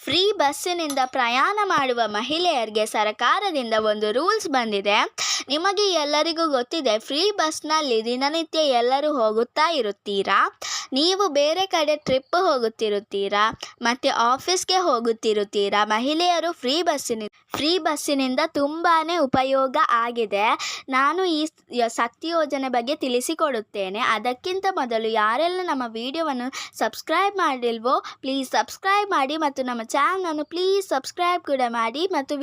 Free ಬಸ್ಸಿನಿಂದ ಪ್ರಯಾಣ ಮಾಡುವ ಮಹಿಳೆಯರಿಗೆ ಸರ್ಕಾರದಿಂದ ಒಂದು ರೂಲ್ಸ್ ಬಂದಿದೆ. ನಿಮಗೆ ಎಲ್ಲರಿಗೂ ಗೊತ್ತಿದೆ, ಫ್ರೀ ಬಸ್ನಲ್ಲಿ ದಿನನಿತ್ಯ ಎಲ್ಲರೂ ಹೋಗುತ್ತಾ ಇರುತ್ತೀರಾ. ನೀವು ಬೇರೆ ಕಡೆ ಟ್ರಿಪ್ ಹೋಗುತ್ತಿರುತ್ತೀರಾ ಮತ್ತು ಆಫೀಸ್ಗೆ ಹೋಗುತ್ತಿರುತ್ತೀರಾ. ಮಹಿಳೆಯರು ಫ್ರೀ ಬಸ್ಸಿನಿಂದ ತುಂಬಾ ಉಪಯೋಗ ಆಗಿದೆ. ನಾನು ಈ ಶಕ್ತಿ ಯೋಜನೆ ಬಗ್ಗೆ ತಿಳಿಸಿಕೊಡುತ್ತೇನೆ. ಅದಕ್ಕಿಂತ ಮೊದಲು ಯಾರೆಲ್ಲ ನಮ್ಮ ವಿಡಿಯೋವನ್ನು ಸಬ್ಸ್ಕ್ರೈಬ್ ಮಾಡಿಲ್ವೋ ಪ್ಲೀಸ್ ಸಬ್ಸ್ಕ್ರೈಬ್ ಮಾಡಿ ಮತ್ತು ನಮ್ಮ ಚಾನಲನ್ನು ಪ್ಲೀಸ್ ಸಬ್ಸ್ಕ್ರೈಬ್ ಕೂಡ ಮಾಡಿ ಮತ್ತು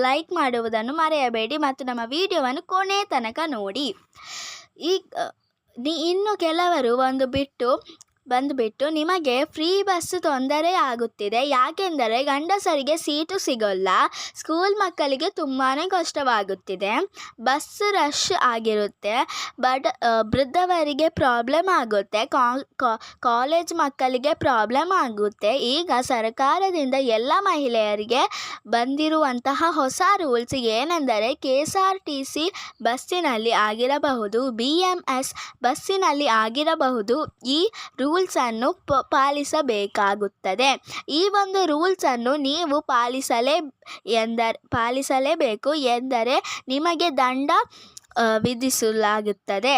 ಲೈಕ್ ಮಾಡುವುದನ್ನು ಮರೆಯಬೇಡಿ ಮತ್ತು ನಮ್ಮ ವಿಡಿಯೋವನ್ನು ಕೊನೆ ತನಕ ನೋಡಿ. ಇನ್ನು ಕೆಲವರು ಬಂದುಬಿಟ್ಟು ನಿಮಗೆ ಫ್ರೀ ಬಸ್ ತೊಂದರೆ ಆಗುತ್ತಿದೆ, ಯಾಕೆಂದರೆ ಗಂಡಸರಿಗೆ ಸೀಟು ಸಿಗೋಲ್ಲ, ಸ್ಕೂಲ್ ಮಕ್ಕಳಿಗೆ ತುಂಬಾ ಕಷ್ಟವಾಗುತ್ತಿದೆ, ಬಸ್ ರಶ್ ಆಗಿರುತ್ತೆ, ವೃದ್ಧವರಿಗೆ ಪ್ರಾಬ್ಲಮ್ ಆಗುತ್ತೆ, ಕಾಲೇಜ್ ಮಕ್ಕಳಿಗೆ ಪ್ರಾಬ್ಲಮ್ ಆಗುತ್ತೆ. ಈಗ ಸರ್ಕಾರದಿಂದ ಎಲ್ಲ ಮಹಿಳೆಯರಿಗೆ ಬಂದಿರುವಂತಹ ಹೊಸ ರೂಲ್ಸ್ ಏನೆಂದರೆ KSRTC ಬಸ್ಸಿನಲ್ಲಿ ಆಗಿರಬಹುದು, BMS ಬಸ್ಸಿನಲ್ಲಿ ಆಗಿರಬಹುದು, ಈ ರೂಲ್ಸನ್ನು ಪಾಲಿಸಬೇಕಾಗುತ್ತದೆ. ಈ ಒಂದು ರೂಲ್ಸನ್ನು ನೀವು ಪಾಲಿಸಲೇಬೇಕು ಎಂದರೆ ನಿಮಗೆ ದಂಡ ವಿಧಿಸಲಾಗುತ್ತದೆ.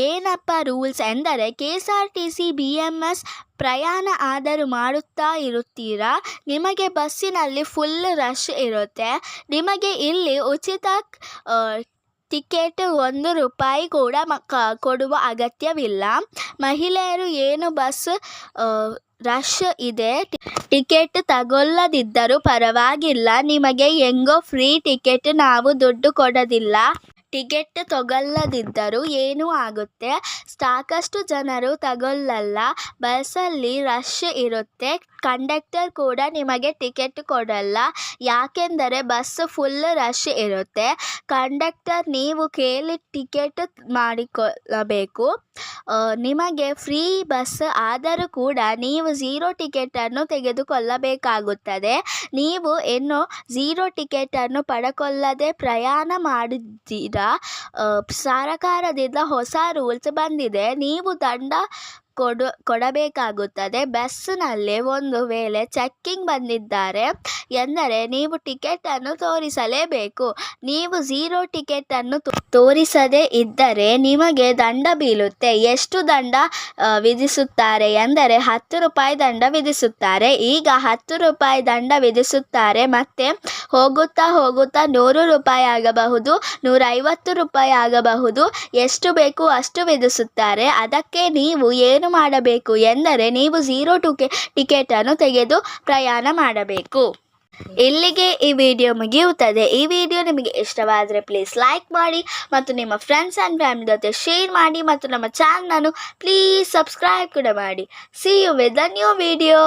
ಏನಪ್ಪ ರೂಲ್ಸ್ ಎಂದರೆ KSRTC BMS ಪ್ರಯಾಣ ಆದರೂ ಮಾಡುತ್ತಾ ಇರುತ್ತೀರಾ, ನಿಮಗೆ ಬಸ್ಸಿನಲ್ಲಿ ಫುಲ್ ರಶ್ ಇರುತ್ತೆ, ನಿಮಗೆ ಇಲ್ಲಿ ಉಚಿತ ಟಿಕೆಟ್ ₹1 ಕೂಡ ಕೊಡುವ ಅಗತ್ಯವಿಲ್ಲ. ಮಹಿಳೆಯರು ಏನು ಬಸ್ ರಶ್ ಇದೆ ಟಿಕೆಟ್ ತಗೊಳ್ಳದಿದ್ದರೂ ಪರವಾಗಿಲ್ಲ, ನಿಮಗೆ ಹೆಂಗೋ ಫ್ರೀ ಟಿಕೆಟ್, ನಾವು ದುಡ್ಡು ಕೊಡೋದಿಲ್ಲ. ಟಿಕೆಟ್ ತಗೊಳ್ಳದಿದ್ದರೂ ಏನೂ ಆಗುತ್ತೆ, ಸಾಕಷ್ಟು ಜನರು ತಗೊಳ್ಳಲ್ಲ, ಬಸ್ಸಲ್ಲಿ ರಶ್ ಇರುತ್ತೆ, ಕಂಡಕ್ಟರ್ ಕೂಡ ನಿಮಗೆ ಟಿಕೆಟ್ ಕೊಡಲ್ಲ, ಯಾಕೆಂದರೆ ಬಸ್ ಫುಲ್ ರಶ್ ಇರುತ್ತೆ. ಕಂಡಕ್ಟರ್ ನೀವು ಕೇಳಿ ಟಿಕೆಟ್ ಮಾಡಿಕೊಳ್ಳಬೇಕು. ನಿಮಗೆ ಫ್ರೀ ಬಸ್ ಆದರೂ ಕೂಡ ನೀವು 0 ಟಿಕೆಟನ್ನು ತೆಗೆದುಕೊಳ್ಳಬೇಕಾಗುತ್ತದೆ. ನೀವು ಇನ್ನು 0 ಟಿಕೆಟನ್ನು ಪಡೆದುಕೊಳ್ಳದೆ ಪ್ರಯಾಣ ಮಾಡಿದ್ದೀರಾ, ಸರ್ಕಾರದಿಂದ ಹೊಸ ರೂಲ್ಸ್ ಬಂದಿದೆ, ನೀವು ದಂಡ ಕೊಡಬೇಕಾಗುತ್ತದೆ. ಬಸ್ಸಿನಲ್ಲಿ ಒಂದು ವೇಳೆ ಚೆಕ್ಕಿಂಗ್ ಬಂದಿದ್ದಾರೆ ಎಂದರೆ ನೀವು ಟಿಕೆಟನ್ನು ತೋರಿಸಲೇಬೇಕು. ನೀವು 0 ಟಿಕೆಟನ್ನು ತೋರಿಸದೇ ಇದ್ದರೆ ನಿಮಗೆ ದಂಡ ಬೀಳುತ್ತೆ. ಎಷ್ಟು ದಂಡ ವಿಧಿಸುತ್ತಾರೆ ಎಂದರೆ ₹10 ದಂಡ ವಿಧಿಸುತ್ತಾರೆ. ಈಗ ₹10 ದಂಡ ವಿಧಿಸುತ್ತಾರೆ, ಮತ್ತೆ ಹೋಗುತ್ತಾ ₹100 ಆಗಬಹುದು, ₹150 ಆಗಬಹುದು, ಎಷ್ಟು ಬೇಕು ಅಷ್ಟು ವಿಧಿಸುತ್ತಾರೆ. ಅದಕ್ಕೆ ನೀವು ಏನು ಮಾಡಬೇಕು ಎಂದರೆ ನೀವು 0 ಟಿಕೆಟನ್ನು ತೆಗೆದು ಪ್ರಯಾಣ ಮಾಡಬೇಕು. ಇಲ್ಲಿಗೆ ಈ ವಿಡಿಯೋ ಮುಗಿಯುತ್ತದೆ. ಈ ವಿಡಿಯೋ ನಿಮಗೆ ಇಷ್ಟವಾದರೆ ಪ್ಲೀಸ್ ಲೈಕ್ ಮಾಡಿ ಮತ್ತು ನಿಮ್ಮ ಫ್ರೆಂಡ್ಸ್ ಆ್ಯಂಡ್ ಫ್ಯಾಮಿಲಿ ಜೊತೆ ಶೇರ್ ಮಾಡಿ ಮತ್ತು ನಮ್ಮ ಚಾನಲನ್ನು ಪ್ಲೀಸ್ ಸಬ್ಸ್ಕ್ರೈಬ್ ಕೂಡ ಮಾಡಿ. See you with a new video.